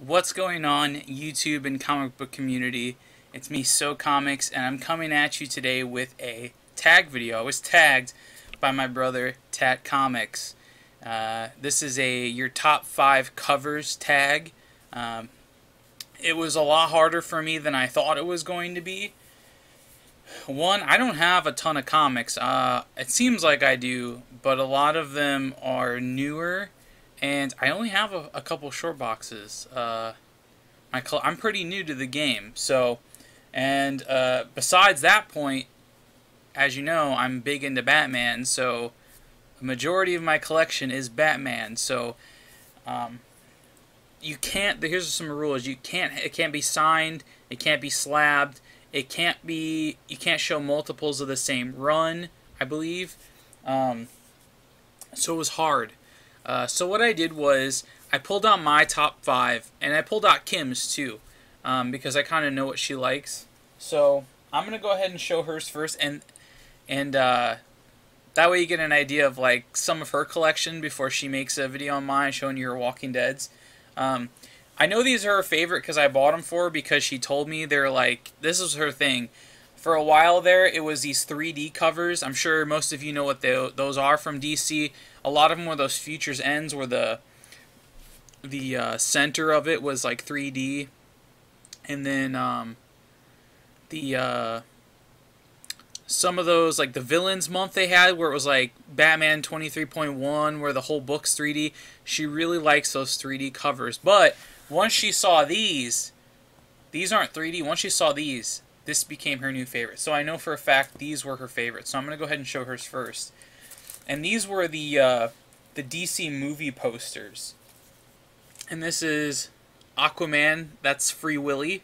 What's going on, YouTube and comic book community? It's me, Tat Comics, and I'm coming at you today with a tag video. I was tagged by my brother, Tat Comics. This is your top 5 covers tag. It was a lot harder for me than I thought it was going to be. One, I don't have a ton of comics. It seems like I do, but a lot of them are newer, and I only have a couple short boxes. I'm pretty new to the game, so, and besides that point, as you know, I'm big into Batman, so the majority of my collection is Batman. So, you can't. Here's some rules. It can't be signed. It can't be slabbed. It can't be. You can't show multiples of the same run, I believe. So it was hard. So what I did was I pulled out my top 5, and I pulled out Kim's too, because I kind of know what she likes. So I'm gonna go ahead and show hers first, and that way you get an idea of like some of her collection before she makes a video on mine showing you her Walking Deads. I know these are her favorite because I bought them for her because she told me they're like, this is her thing. For a while there, it was these 3D covers. I'm sure most of you know what those are from DC. A lot of them were those Futures Ends where the center of it was like 3D. And then some of those, like the Villains month they had where it was like Batman 23.1 where the whole book's 3D. She really likes those 3D covers. But once she saw these aren't 3D. Once she saw these, this became her new favorite. So I know for a fact these were her favorites. So I'm going to go ahead and show hers first. And these were the DC movie posters. And this is Aquaman. That's Free Willy.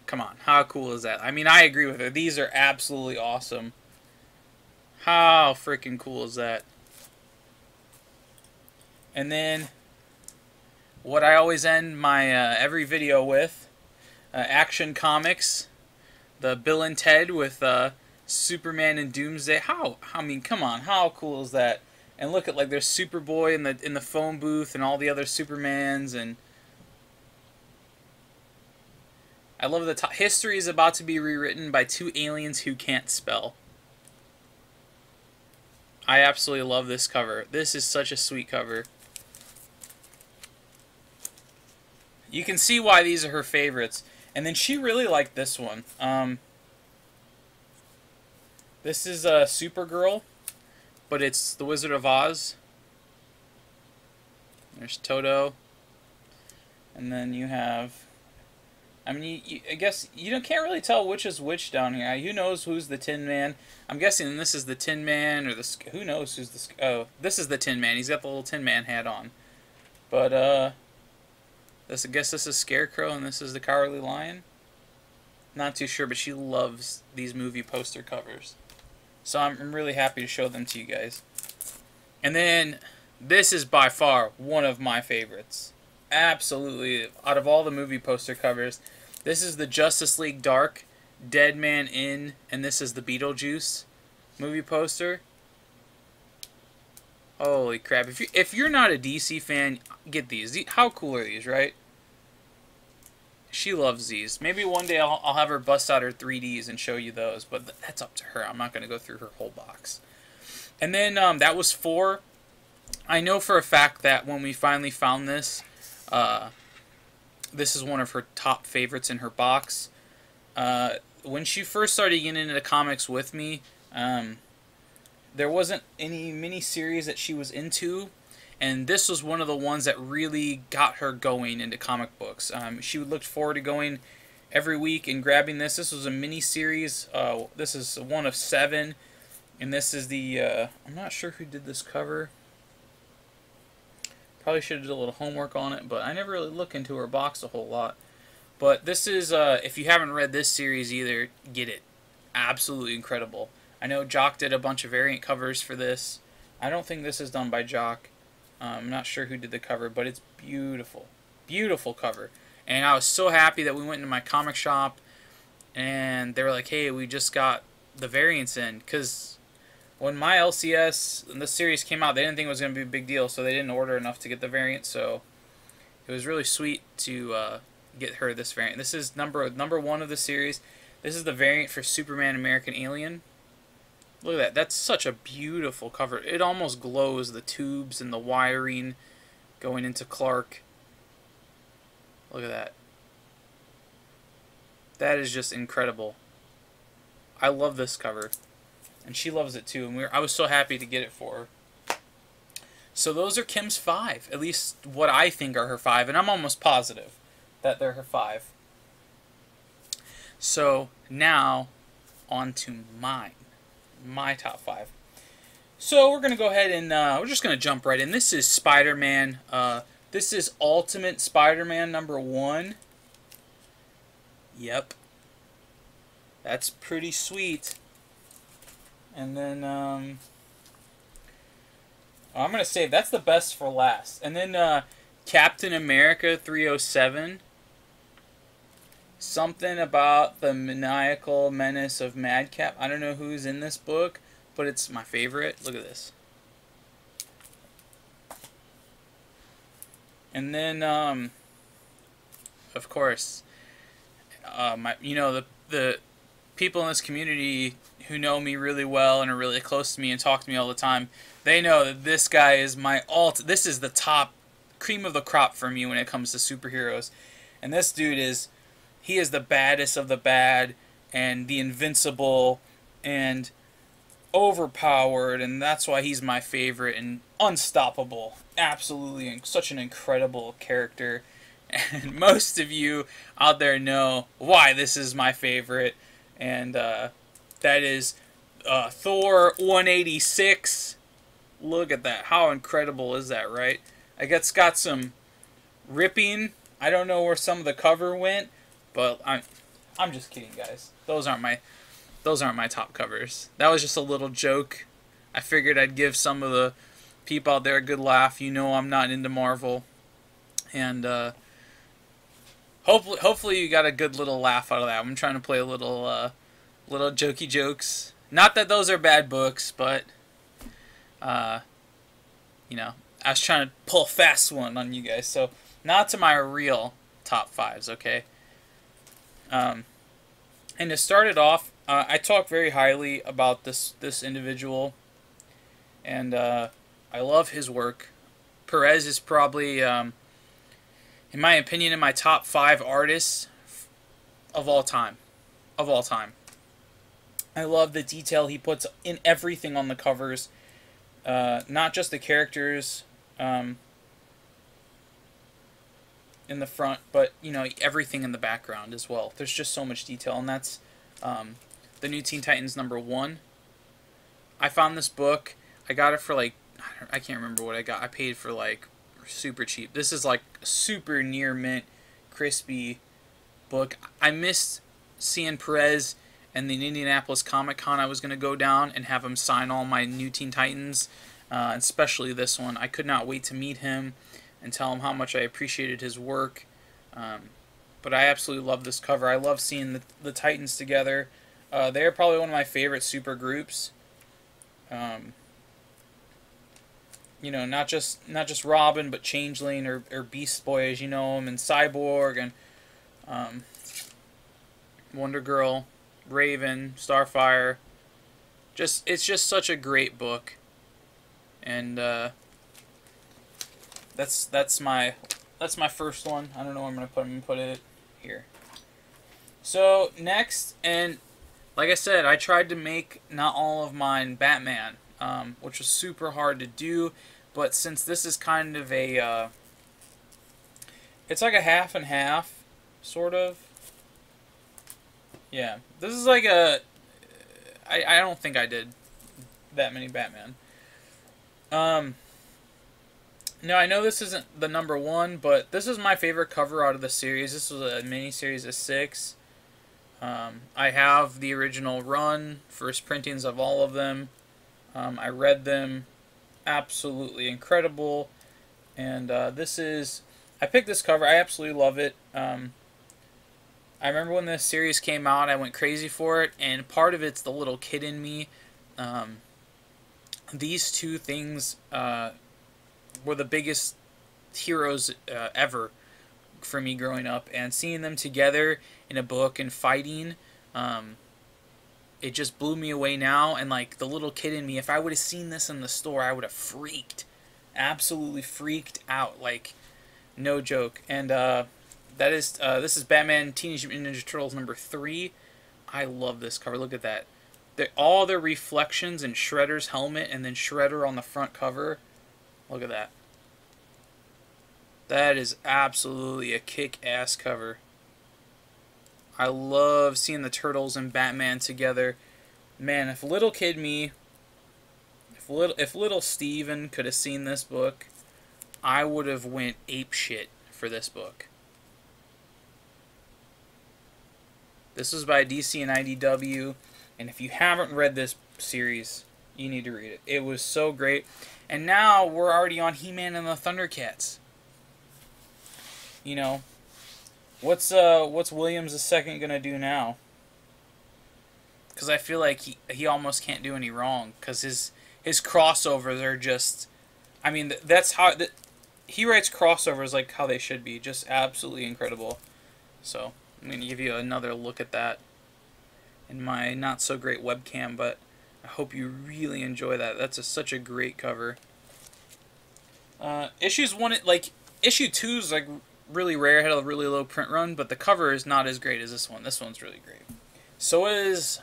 Come on, how cool is that? I mean, I agree with her. These are absolutely awesome. How freaking cool is that? And then, what I always end my every video with, Action Comics, the Bill and Ted with Superman and Doomsday. I mean, come on, how cool is that? And look at, like, there's Superboy in the phone booth and all the other Supermans, and I love the top. History is about to be rewritten by 2 aliens who can't spell. I absolutely love this cover. This is such a sweet cover. You can see why these are her favorites. And then she really liked this one. This is Supergirl, but it's the Wizard of Oz. There's Toto. And then you have, I mean, I guess you can't really tell which is which down here. Who knows who's the Tin Man? I'm guessing this is the Tin Man, or who knows who's the... Oh, this is the Tin Man. He's got the little Tin Man hat on. But, I guess this is Scarecrow, and this is the Cowardly Lion. Not too sure, but she loves these movie poster covers. So I'm really happy to show them to you guys. And then, this is by far one of my favorites. Absolutely. Out of all the movie poster covers, this is the Justice League Dark, Dead Man In, and this is the Beetlejuice movie poster. Holy crap. If you're not a DC fan, get these. How cool are these, right? She loves these. Maybe one day I'll have her bust out her 3Ds and show you those, but that's up to her. I'm not going to go through her whole box. And then that was 4. I know for a fact that when we finally found this, this is one of her top favorites in her box. When she first started getting into the comics with me, there wasn't any mini-series that she was into, and this was one of the ones that really got her going into comic books. She would look forward to going every week and grabbing this. This was a mini-series. This is one of 7, and this is the... I'm not sure who did this cover. Probably should have did a little homework on it, but I never really look into her box a whole lot. But this is, if you haven't read this series either, get it. Absolutely incredible. I know Jock did a bunch of variant covers for this. I don't think this is done by Jock. I'm not sure who did the cover, but it's beautiful. Beautiful cover. And I was so happy that we went into my comic shop, and they were like, hey, we just got the variants in, because when my LCS and this series came out, they didn't think it was going to be a big deal, so they didn't order enough to get the variant. So it was really sweet to get her this variant. This is number one of the series. This is the variant for Superman American Alien. Look at that. That's such a beautiful cover. It almost glows, the tubes and the wiring going into Clark. Look at that. That is just incredible. I love this cover. And she loves it too. And I was so happy to get it for her. So those are Kim's 5. At least what I think are her 5. And I'm almost positive that they're her 5. So now on to mine. My top 5. So we're going to go ahead and we're just going to jump right in. This is Spider-Man. This is Ultimate Spider-Man number 1. Yep. That's pretty sweet. And then I'm going to save. That's the best for last. And then Captain America 307. Something about the maniacal menace of Madcap. I don't know who's in this book, but it's my favorite. Look at this. And then, of course, the people in this community who know me really well and are really close to me and talk to me all the time, they know that this guy is my this is the top cream of the crop for me when it comes to superheroes. And this dude is... he is the baddest of the bad, and the invincible, and overpowered, and that's why he's my favorite, and unstoppable. Absolutely, such an incredible character. And most of you out there know why this is my favorite, and that is Thor 186. Look at that. How incredible is that, right? I guess it's got some ripping. I don't know where some of the cover went. But I'm just kidding, guys. Those aren't my top covers. That was just a little joke. I figured I'd give some of the people out there a good laugh. You know I'm not into Marvel, and hopefully you got a good little laugh out of that. I'm trying to play a little jokey jokes. Not that those are bad books, but you know, I was trying to pull a fast one on you guys. So now to my real top 5s, okay? And to start it off, I talk very highly about this individual, and I love his work. Perez is probably, in my opinion, in my top 5 artists of all time. Of all time. I love the detail he puts in everything on the covers, not just the characters, in the front, but you know, everything in the background as well. There's just so much detail, and that's the New Teen Titans number 1. I found this book. I got it for like, I can't remember what I got. I paid for like super cheap. This is like super near mint, crispy book. I missed seeing Perez and the Indianapolis Comic Con. I was going to go down and have him sign all my New Teen Titans, especially this one. I could not wait to meet him and tell him how much I appreciated his work. But I absolutely love this cover. I love seeing the Titans together. They're probably one of my favorite super groups. You know, not just Robin, but Changeling or Beast Boy, as you know him, and Cyborg, and Wonder Girl, Raven, Starfire. It's just such a great book, and that's my first one. I don't know where I'm gonna put them. I'm gonna put it here. So next, and like I said, I tried to make not all of mine Batman, which was super hard to do. But since this is kind of a, it's like a half and half, sort of. Yeah, this is like a. I don't think I did that many Batman. No, I know this isn't the number 1, but this is my favorite cover out of the series. This was a mini-series of 6. I have the original run, first printings of all of them. I read them. Absolutely incredible. And this is... I picked this cover. I absolutely love it. I remember when this series came out, I went crazy for it. And part of it's the little kid in me. These two things... were the biggest heroes ever for me growing up, and seeing them together in a book and fighting, it just blew me away now. And like the little kid in me, if I would have seen this in the store, I would have freaked, absolutely freaked out, like no joke. And this is Batman Teenage Mutant Ninja Turtles #3. I love this cover. Look at that. All the reflections in Shredder's helmet, and then Shredder on the front cover. Look at that. That is absolutely a kick-ass cover. I love seeing the Turtles and Batman together. Man, if little kid me, if little Steven could have seen this book, I would have went apeshit for this book. This was by DC and IDW, and if you haven't read this series, you need to read it. It was so great. And now we're already on He-Man and the Thundercats. You know, what's Williams II gonna do now? Because I feel like he almost can't do any wrong, because his crossovers are just, I mean, that's how he writes crossovers like how they should be, just absolutely incredible. So I'm gonna give you another look at that in my not so great webcam, but I hope you really enjoy that. That's such a great cover. Issue 2 is like really rare, had a really low print run, but the cover is not as great as this one. This one's really great. So is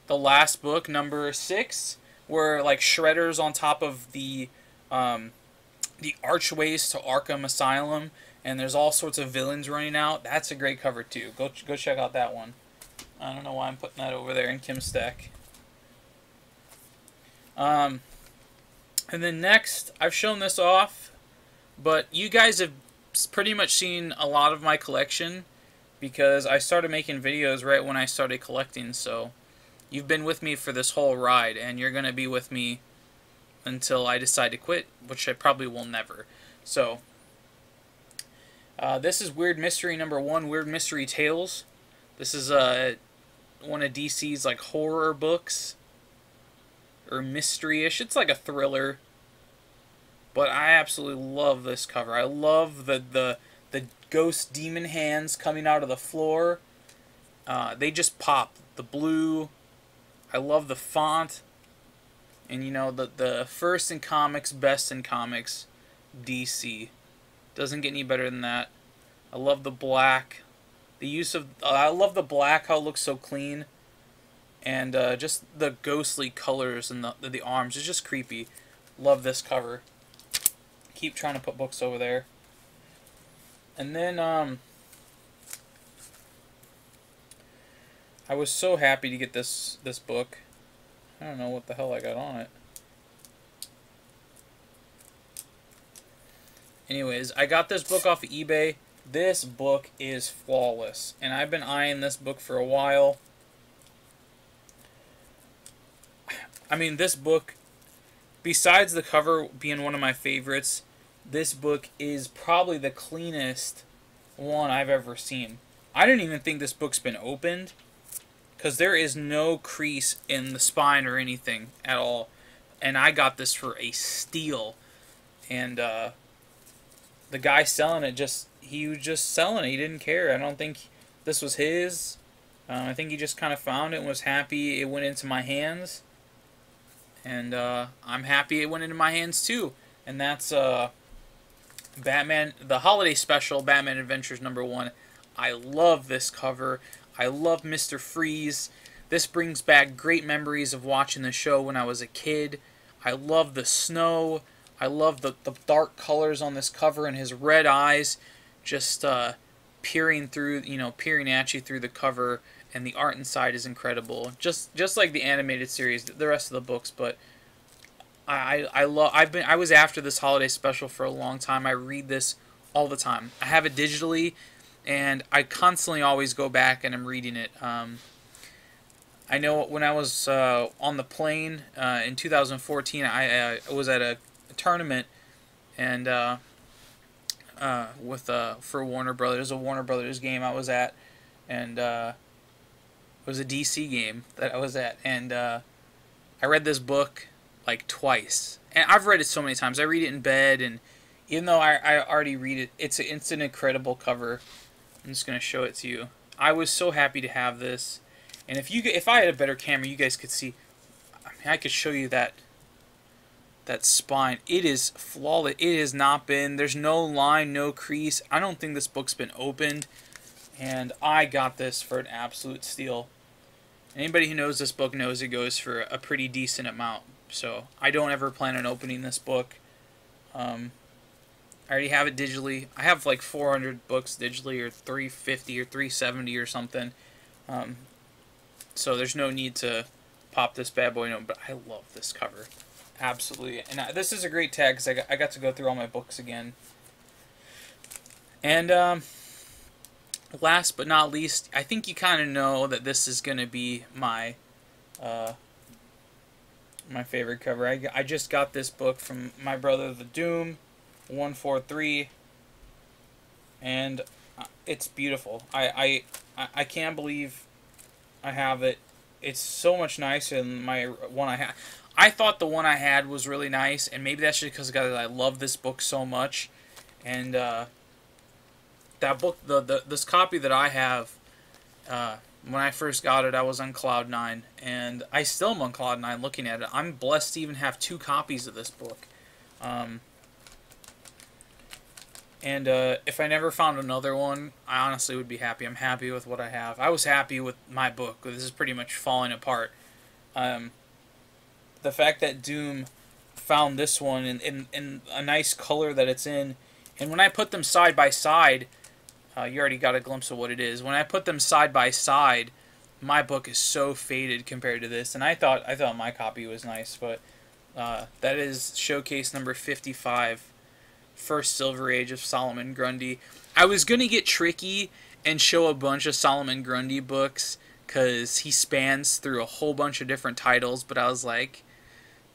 the last book, #6, where like Shredder's on top of the archways to Arkham Asylum, and there's all sorts of villains running out. That's a great cover too. Go check out that one. I don't know why I'm putting that over there in Kim's stack. And then next, I've shown this off, but you guys have pretty much seen a lot of my collection, because I started making videos right when I started collecting, so you've been with me for this whole ride, and you're going to be with me until I decide to quit, which I probably will never. So, this is Weird Mystery #1, Weird Mystery Tales. This is one of DC's like horror books, or mystery-ish. It's like a thriller. But I absolutely love this cover. I love the ghost demon hands coming out of the floor. They just pop. The blue. I love the font. And you know, the first in comics, best in comics, DC. Doesn't get any better than that. I love the black. I love the black, how it looks so clean. And just the ghostly colors and the arms. It's just creepy. Love this cover. Keep trying to put books over there. And then I was so happy to get this book. I don't know what the hell I got on it. Anyways, I got this book off of eBay. This book is flawless, and I've been eyeing this book for a while. I mean, this book, besides the cover being one of my favorites, this book is probably the cleanest one I've ever seen. I don't even think this book's been opened, because there is no crease in the spine or anything at all. And I got this for a steal. And the guy selling it, he was just selling it. He didn't care. I don't think this was his. I think he just kind of found it and was happy it went into my hands. And I'm happy it went into my hands too. And that's Batman, the holiday special, Batman Adventures #1. I love this cover. I love Mr. Freeze. This brings back great memories of watching the show when I was a kid. I love the snow. I love the dark colors on this cover, and his red eyes just peering through, peering at you through the cover. And the art inside is incredible, just like the animated series, the rest of the books. But I was after this holiday special for a long time. I read this all the time. I have it digitally, and I constantly always go back and I'm reading it. I know when I was on the plane in 2014, I was at a tournament, and for Warner Brothers, a Warner Brothers game I was at, and it was a DC game that I was at, and I read this book like twice, and I've read it so many times. I read it in bed, and Even though I already read it, it's an incredible cover. I'm just gonna show it to you. I was so happy to have this, and if I had a better camera, you guys could see. I mean, I could show you that spine. It is flawless. It has not been. There's no line, no crease. I don't think this book's been opened, and I got this for an absolute steal. Anybody who knows this book knows it goes for a pretty decent amount. So I don't ever plan on opening this book. I already have it digitally. I have like 400 books digitally, or 350 or 370 or something. So there's no need to pop this bad boy open. But I love this cover. Absolutely. And this is a great tag because I got to go through all my books again. And last but not least, I think you kind of know that this is going to be my my favorite cover. I just got this book from my brother, The Doom 143, and it's beautiful. I can't believe I have it. It's so much nicer than my one I had. I thought the one I had was really nice, and maybe that's just because I love this book so much. And that book, this copy that I have, when I first got it, I was on Cloud 9, and I still am on Cloud 9 looking at it. I'm blessed to even have 2 copies of this book. And if I never found another one, I honestly would be happy. I'm happy with what I have. I was happy with my book. This is pretty much falling apart. The fact that Doom found this one in a nice color that it's in, and when I put them side by side, you already got a glimpse of what it is. When I put them side by side, my book is so faded compared to this, and I thought my copy was nice, but that is showcase number 55, First Silver Age of Solomon Grundy. I was gonna get tricky and show a bunch of Solomon Grundy books because he spans through a whole bunch of different titles, but I was like,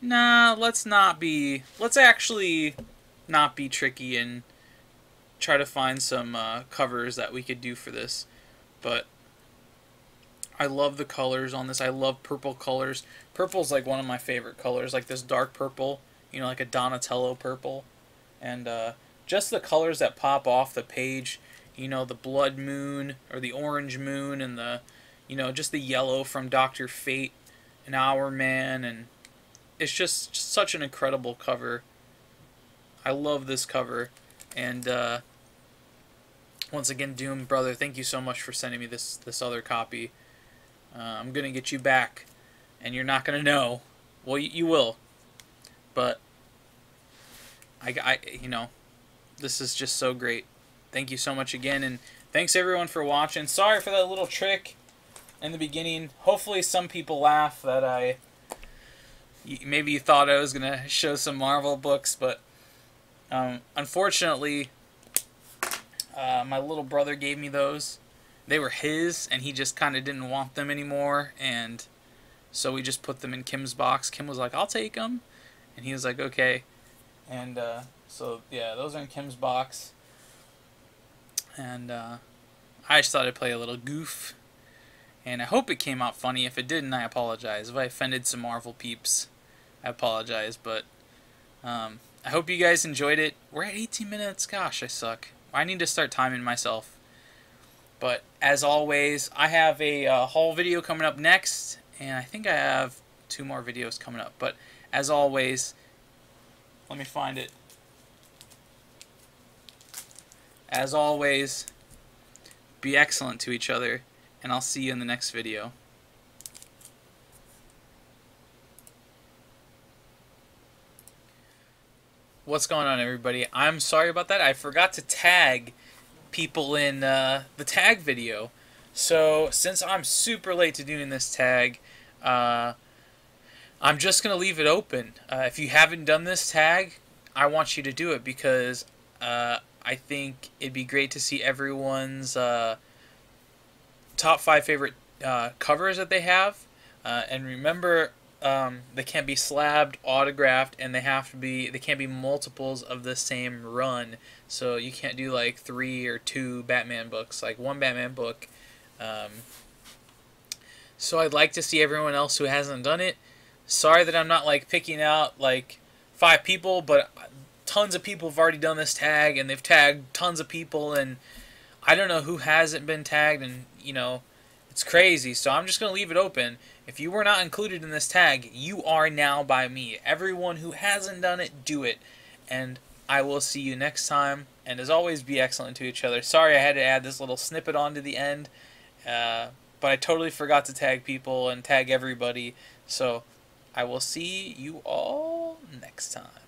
nah, let's actually not be tricky and try to find some covers that we could do for this. But I love the colors on this. I love purple colors. Purple's like one of my favorite colors, like this dark purple, you know, like a Donatello purple. And just the colors that pop off the page, you know, the blood moon or the orange moon, and the, you know, just the yellow from Dr. Fate and Our Man, and it's just such an incredible cover. I love this cover. And once again, Doom brother, thank you so much for sending me this other copy. I'm gonna get you back, and you're not gonna know. Well, you will, but you know, this is just so great. Thank you so much again, and thanks everyone for watching. Sorry for that little trick in the beginning. Hopefully some people laugh that maybe you thought I was gonna show some Marvel books, but unfortunately, my little brother gave me those. They were his, and he just kind of didn't want them anymore, and so we just put them in Kim's box. Kim was like, I'll take them, and he was like, okay. And so yeah, those are in Kim's box, and I just thought I'd play a little goof, and I hope it came out funny. If it didn't, I apologize. If I offended some Marvel peeps, I apologize, but I hope you guys enjoyed it. We're at 18 minutes. Gosh, I suck. I need to start timing myself. But as always, I have a haul video coming up next, and I think I have 2 more videos coming up. But as always, let me find it. As always, be excellent to each other, and I'll see you in the next video. What's going on, everybody? I'm sorry about that. I forgot to tag people in the tag video. So, since I'm super late to doing this tag, I'm just going to leave it open. If you haven't done this tag, I want you to do it because I think it'd be great to see everyone's top 5 favorite covers that they have. And remember, they can't be slabbed, autographed, and they can't be multiples of the same run. So you can't do like 3 or 2 Batman books, like 1 Batman book. So I'd like to see everyone else who hasn't done it. Sorry that I'm not like picking out like 5 people, but tons of people have already done this tag, and they've tagged tons of people, and I don't know who hasn't been tagged, and, you know, it's crazy. So I'm just going to leave it open. If you were not included in this tag, you are now by me. Everyone who hasn't done it, do it. And I will see you next time. And as always, be excellent to each other. Sorry I had to add this little snippet on to the end. But I totally forgot to tag people and tag everybody. So I will see you all next time.